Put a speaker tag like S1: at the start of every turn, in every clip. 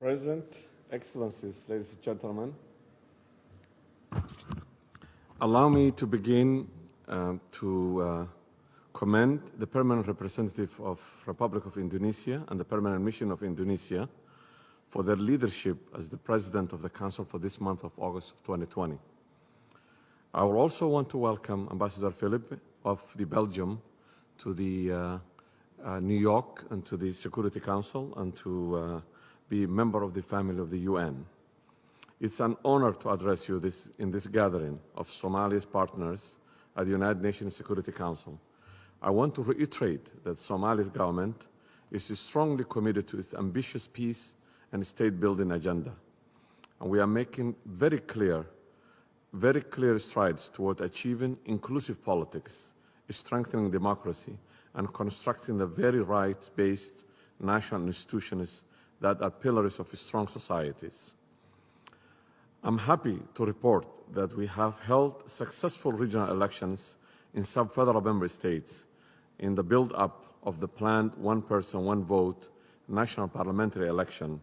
S1: President, Excellencies, ladies and gentlemen, allow me to begin to commend the permanent representative of Republic of Indonesia and the permanent mission of Indonesia for their leadership as the President of the Council for this month of August of 2020. I will also want to welcome Ambassador Philippe of the Belgium to the New York and to the Security Council and to be a member of the family of the UN. It's an honor to address you in this gathering of Somalia's partners at the United Nations Security Council. I want to reiterate that Somalia's government is strongly committed to its ambitious peace and state-building agenda. And we are making very clear strides toward achieving inclusive politics, strengthening democracy, and constructing the very rights-based national institutions that are pillars of strong societies. I'm happy to report that we have held successful regional elections in some federal member states in the build-up of the planned one-person, one-vote national parliamentary election.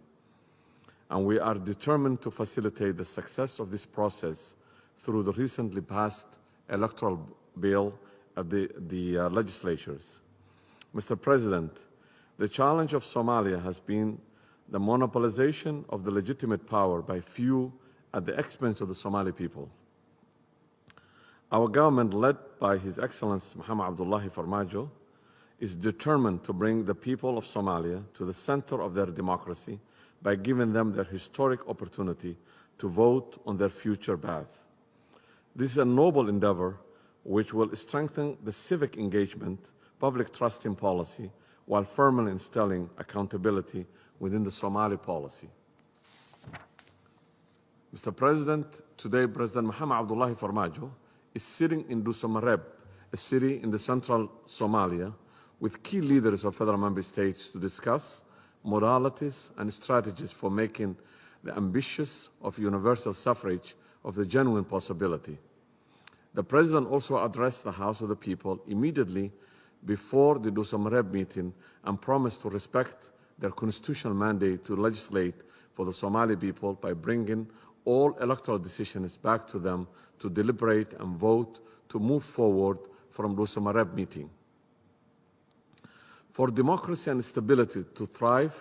S1: And we are determined to facilitate the success of this process through the recently passed electoral bill at the legislatures. Mr. President, the challenge of Somalia has been the monopolization of the legitimate power by few at the expense of the Somali people. Our government, led by His Excellency Mohamed Abdullahi Farmajo, is determined to bring the people of Somalia to the center of their democracy by giving them their historic opportunity to vote on their future path. This is a noble endeavor which will strengthen the civic engagement, public trust in policy, while firmly instilling accountability within the Somali policy. Mr. President, today President Mohamed Abdullahi Farmajo is sitting in Dusamareb, a city in the central Somalia, with key leaders of federal member states to discuss modalities and strategies for making the ambitious of universal suffrage of the genuine possibility. The President also addressed the House of the People immediately before the Dusamareb meeting and promised to respect their constitutional mandate to legislate for the Somali people by bringing all electoral decisions back to them to deliberate and vote to move forward from Dusamareb meeting. For democracy and stability to thrive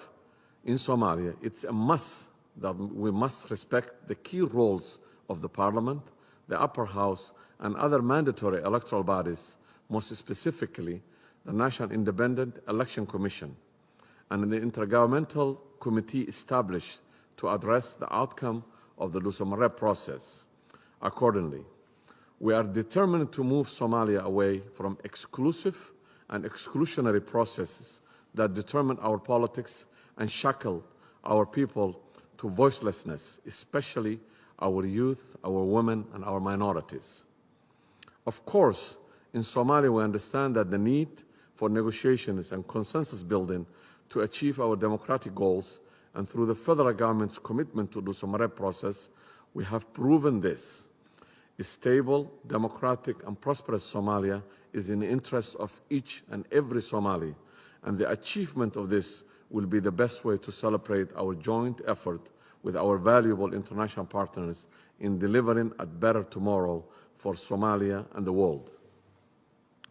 S1: in Somalia, it's a must that we must respect the key roles of the Parliament, the Upper House, and other mandatory electoral bodies, most specifically the National Independent Election Commission, and the Intergovernmental Committee established to address the outcome of the Dusamareb process. Accordingly, we are determined to move Somalia away from exclusive and exclusionary processes that determine our politics and shackle our people to voicelessness, especially our youth, our women, and our minorities. Of course, in Somalia, we understand that the need for negotiations and consensus building to achieve our democratic goals, and through the federal government's commitment to the Dusamareb process, we have proven this. A stable, democratic, and prosperous Somalia is in the interest of each and every Somali, and the achievement of this will be the best way to celebrate our joint effort with our valuable international partners in delivering a better tomorrow for Somalia and the world.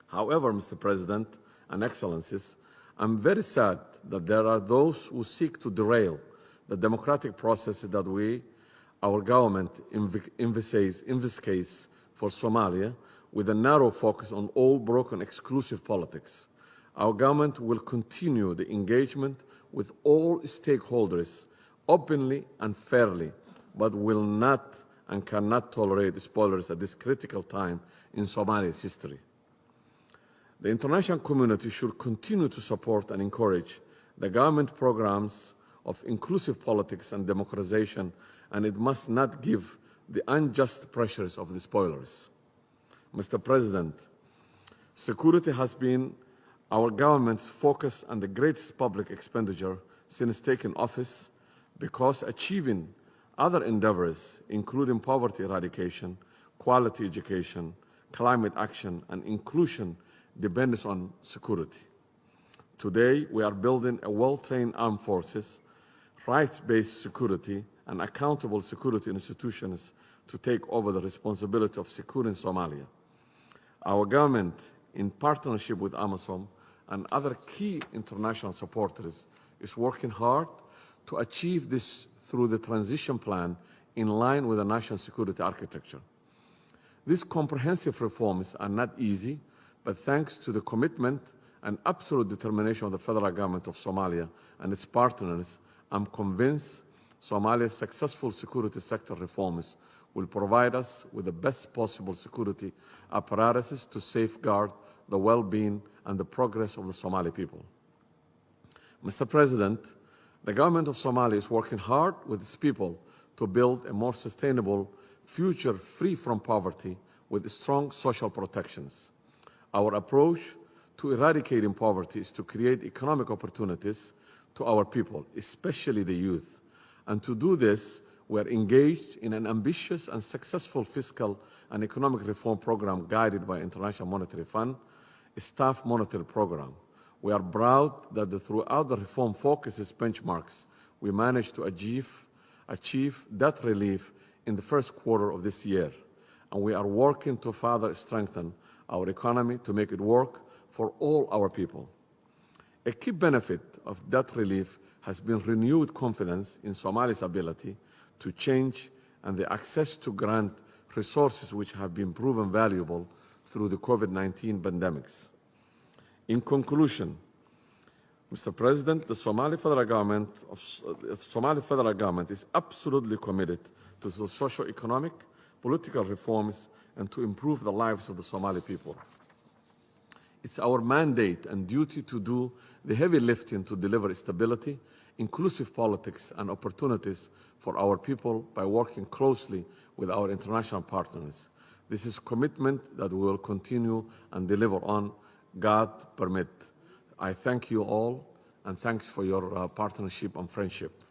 S1: However, Mr. President and Excellencies, I'm very sad that there are those who seek to derail the democratic process that our government envisages for Somalia with a narrow focus on all broken exclusive politics. Our government will continue the engagement with all stakeholders openly and fairly, but will not and cannot tolerate spoilers at this critical time in Somalia's history. The international community should continue to support and encourage the government programs of inclusive politics and democratization, and it must not give the unjust pressures of the spoilers. Mr. President, security has been our government's focus and the greatest public expenditure since taking office, because achieving other endeavors, including poverty eradication, quality education, climate action, and inclusion, depends on security. Today, we are building a well-trained armed forces, rights-based security, and accountable security institutions to take over the responsibility of securing Somalia. Our government, in partnership with AMISOM and other key international supporters, is working hard to achieve this through the transition plan in line with the national security architecture. These comprehensive reforms are not easy, but thanks to the commitment and absolute determination of the federal government of Somalia and its partners, I'm convinced Somalia's successful security sector reforms will provide us with the best possible security apparatuses to safeguard the well-being and the progress of the Somali people. Mr. President, the government of Somalia is working hard with its people to build a more sustainable future free from poverty with strong social protections. Our approach to eradicating poverty is to create economic opportunities to our people, especially the youth. And to do this, we are engaged in an ambitious and successful fiscal and economic reform program guided by International Monetary Fund, a staff monetary program. We are proud that throughout the reform focuses benchmarks, we managed to achieve debt relief in the first quarter of this year. And we are working to further strengthen our economy to make it work for all our people. A key benefit of debt relief has been renewed confidence in Somalia's ability to change and the access to grant resources which have been proven valuable through the COVID-19 pandemics. In conclusion, Mr. President, the Somali federal government is absolutely committed to the socio-economic, political reforms and to improve the lives of the Somali people. It's our mandate and duty to do the heavy lifting to deliver stability, inclusive politics, and opportunities for our people by working closely with our international partners. This is a commitment that we will continue and deliver on, God permit. I thank you all, and thanks for your partnership and friendship.